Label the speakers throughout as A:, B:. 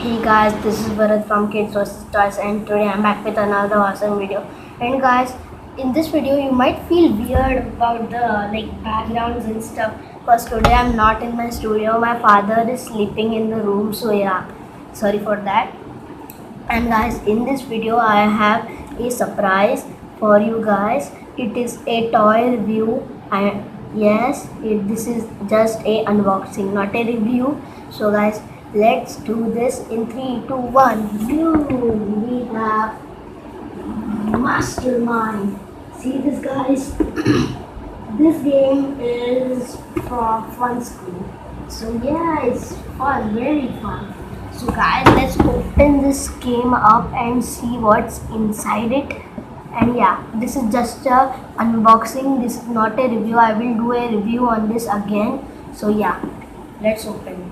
A: Hey guys, this is Bharat from Kids vs Toys and today I'm back with another awesome video. And guys, in this video you might feel weird about the backgrounds and stuff because today I'm not in my studio. My father is sleeping in the room, so yeah, sorry for that. And guys, in this video I have a surprise for you guys. It is a toy review and yes, this is just a unboxing, not a review. So guys, let's do this in 3, 2, 1. We have Mastermind. See this, guys? This game is from Fun School. So yeah, it's fun, very fun. So guys, let's open this game up and see what's inside it. And yeah, this is just a unboxing. This is not a review. I will do a review on this again. So yeah, let's open it.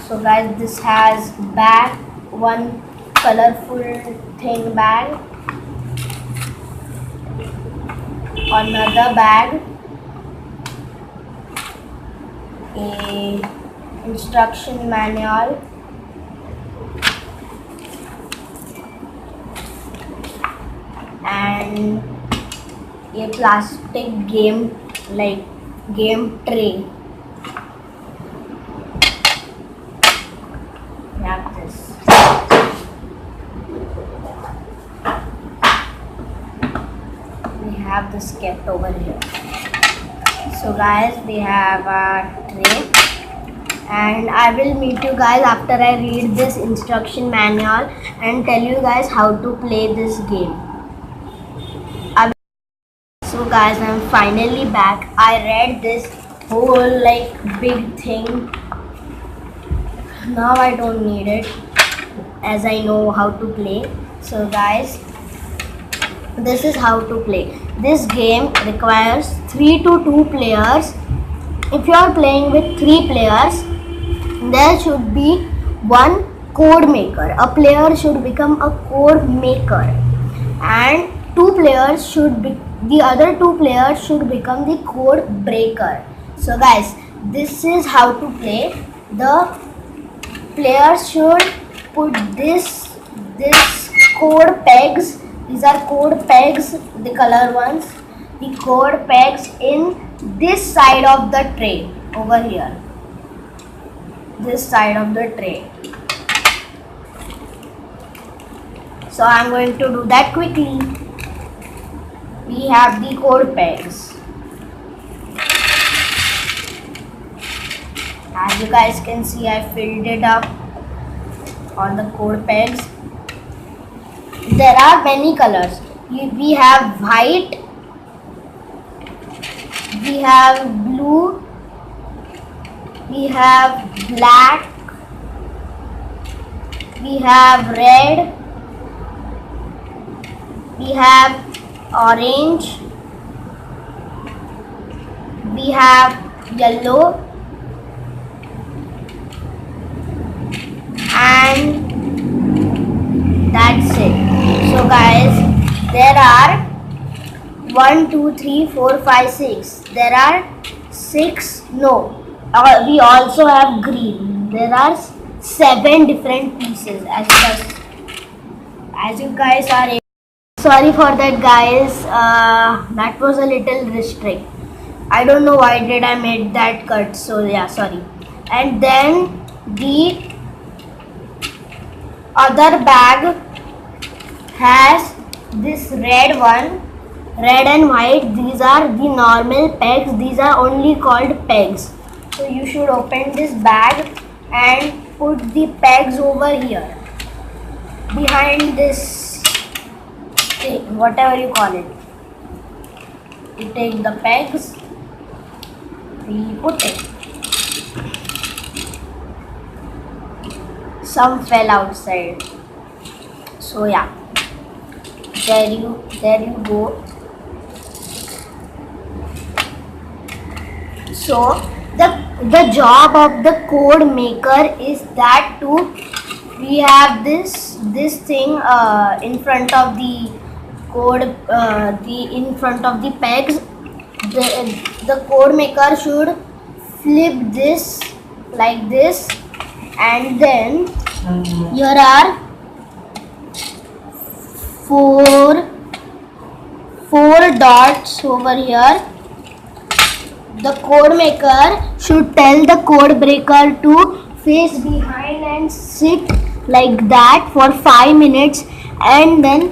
A: So guys, this has bag, one colorful thing bag, another bag, a instruction manual, and a plastic game tray. We have this. We have this kept over here. So guys, we have our tray, and I will meet you guys after I read this instruction manual and tell you guys how to play this game. So guys, I'm finally back. I read this whole big thing. Now I don't need it as I know how to play. So guys, this is how to play. This game requires 3 to 2 players. If you are playing with 3 players, there should be one code maker. A player should become a code maker, and the other 2 players should become the code breaker. So guys, this is how to play. The players should put this code pegs. These are code pegs, the color ones. The code pegs in this side of the tray over here. This side of the tray. So I'm going to do that quickly. We have the code pegs. As you guys can see, I filled it up, all the code pegs. There are many colors. We have white, we have blue, we have black, we have red, we have orange, we have yellow, and that's it. So guys, there are 1, 2, 3, 4, 5, 6. There are 6. No, we also have green. There are 7 different pieces as you guys are able. Sorry for that, guys. That was a little restrict. I don't know why did I made that cut. So yeah, sorry. And then the other bag has this red one, red and white. These are the normal pegs. These are only called pegs. So you should open this bag and put the pegs over here behind this thing, whatever you call it. You take the pegs, we put it. Some fell outside. So yeah, there you go. So the job of the code maker is that we have this thing in front of the code, in front of the pegs. the code maker should flip this like this, and then here are four dots over here. The code maker should tell the code breaker to face behind and sit like that for 5 minutes, and then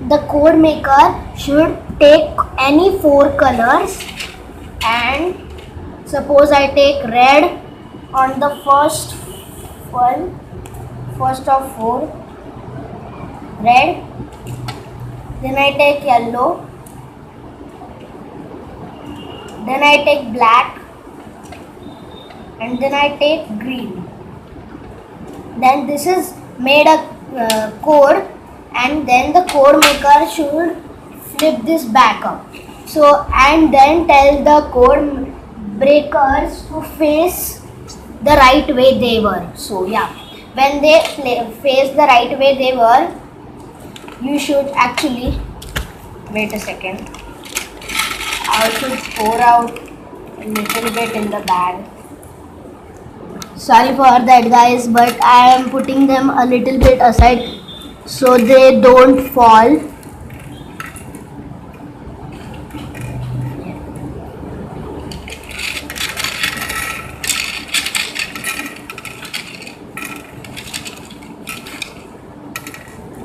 A: the code maker should take any 4 colors, and suppose I take red on the first of 4, red, then I take yellow, then I take black, and then I take green. Then this is made a code, and then the code maker should flip this back up. So, and then tell the code breakers to face the right way they were. So yeah, when they face the right way they were, you should actually wait a second. I should pour out a little bit in the bag. Sorry for that, guys, but I am putting them a little bit aside so they don't fall.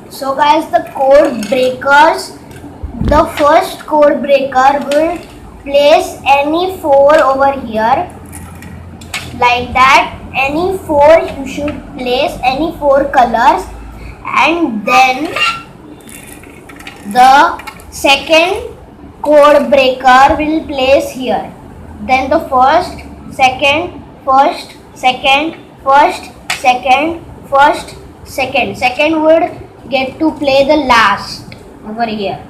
A: So guys, the code breakers, the first code breaker will place any 4 over here like that. Any 4 you should place, any 4 colors, and then the second code breaker will place here. Then the first, second, first, second, first, second, first, second. Second would get to play the last over here.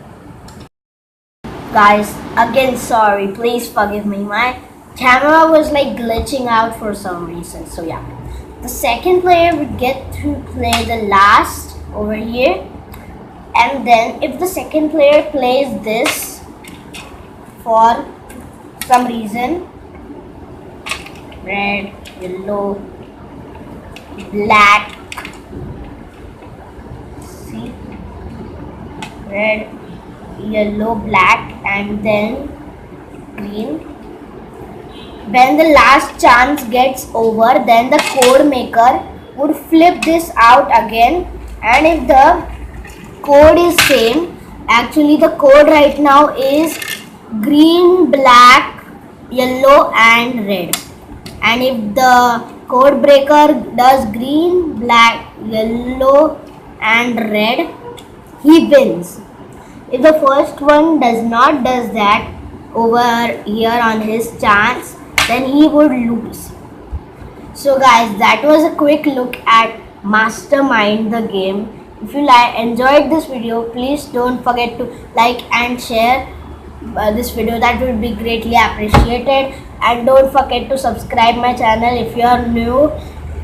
A: Guys, again sorry, please forgive me. My camera was like glitching out for some reason. So yeah, the second player would get to play the last over here, and then if the second player plays this for some reason, red, yellow, black, see, red, yellow, black, and then green. When the last chance gets over, then the code maker would flip this out again, and if the code is same, actually the code right now is green, black, yellow and red, and if the code breaker does green, black, yellow and red, he wins. If the first one does that over here on his chance, then he would lose. So guys, that was a quick look at Mastermind the game. If you enjoyed this video, please don't forget to like and share this video. That would be greatly appreciated. And don't forget to subscribe my channel. If you are new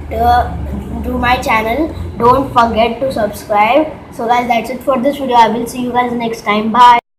A: to my channel, don't forget to subscribe. So guys, that's it for this video. I will see you guys next time. Bye.